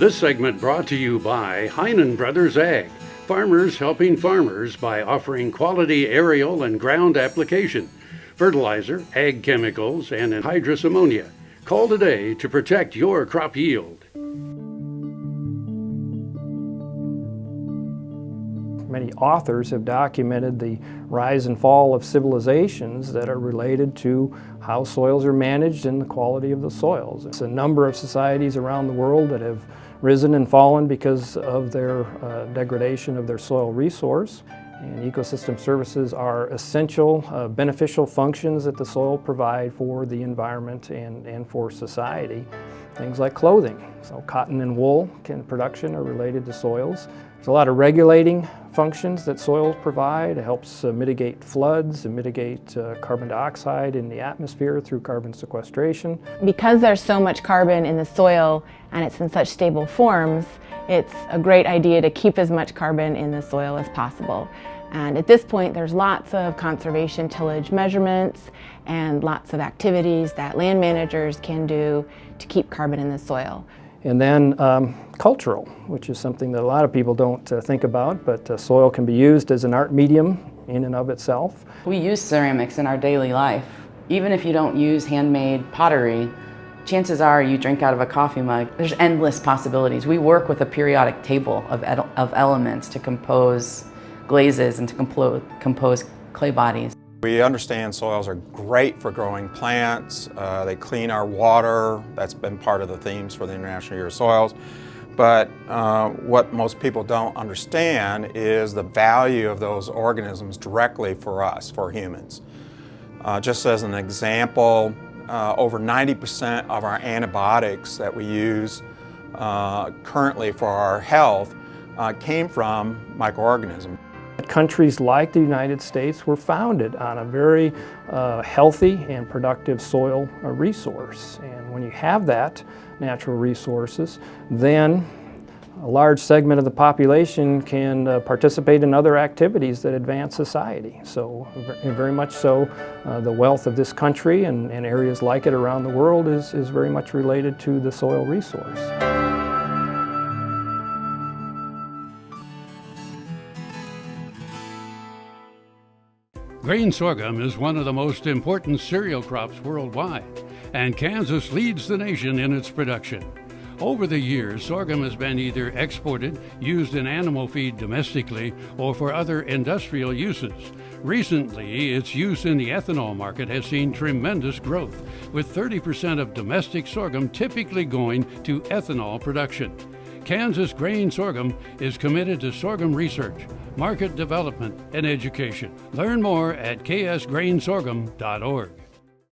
This segment brought to you by Heinen Brothers Ag, farmers helping farmers by offering quality aerial and ground application, fertilizer, ag chemicals, and anhydrous ammonia. Call today to protect your crop yield. Many authors have documented the rise and fall of civilizations that are related to how soils are managed and the quality of the soils. It's a number of societies around the world that have risen and fallen because of their degradation of their soil resource. And ecosystem services are essential, beneficial functions that the soil provide for the environment and for society. Things like clothing. So cotton and wool production are related to soils. There's a lot of regulating functions that soils provide. It helps mitigate floods and mitigate carbon dioxide in the atmosphere through carbon sequestration. Because there's so much carbon in the soil and it's in such stable forms, it's a great idea to keep as much carbon in the soil as possible. And at this point, there's lots of conservation tillage measurements and lots of activities that land managers can do to keep carbon in the soil. And then cultural, which is something that a lot of people don't think about, but soil can be used as an art medium in and of itself. We use ceramics in our daily life. Even if you don't use handmade pottery, chances are you drink out of a coffee mug. There's endless possibilities. We work with a periodic table of elements to compose glazes and to compose clay bodies. We understand soils are great for growing plants. They clean our water. That's been part of the themes for the International Year of Soils. But what most people don't understand is the value of those organisms directly for us, for humans. Just as an example, over 90% of our antibiotics that we use currently for our health came from microorganisms. Countries like the United States were founded on a very healthy and productive soil resource. And when you have that natural resources, then a large segment of the population can participate in other activities that advance society. So very much so, the wealth of this country and areas like it around the world is very much related to the soil resource. Grain sorghum is one of the most important cereal crops worldwide, and Kansas leads the nation in its production. Over the years, sorghum has been either exported, used in animal feed domestically, or for other industrial uses. Recently, its use in the ethanol market has seen tremendous growth, with 30% of domestic sorghum typically going to ethanol production. Kansas Grain Sorghum is committed to sorghum research, market development, and education. Learn more at ksgrainsorghum.org.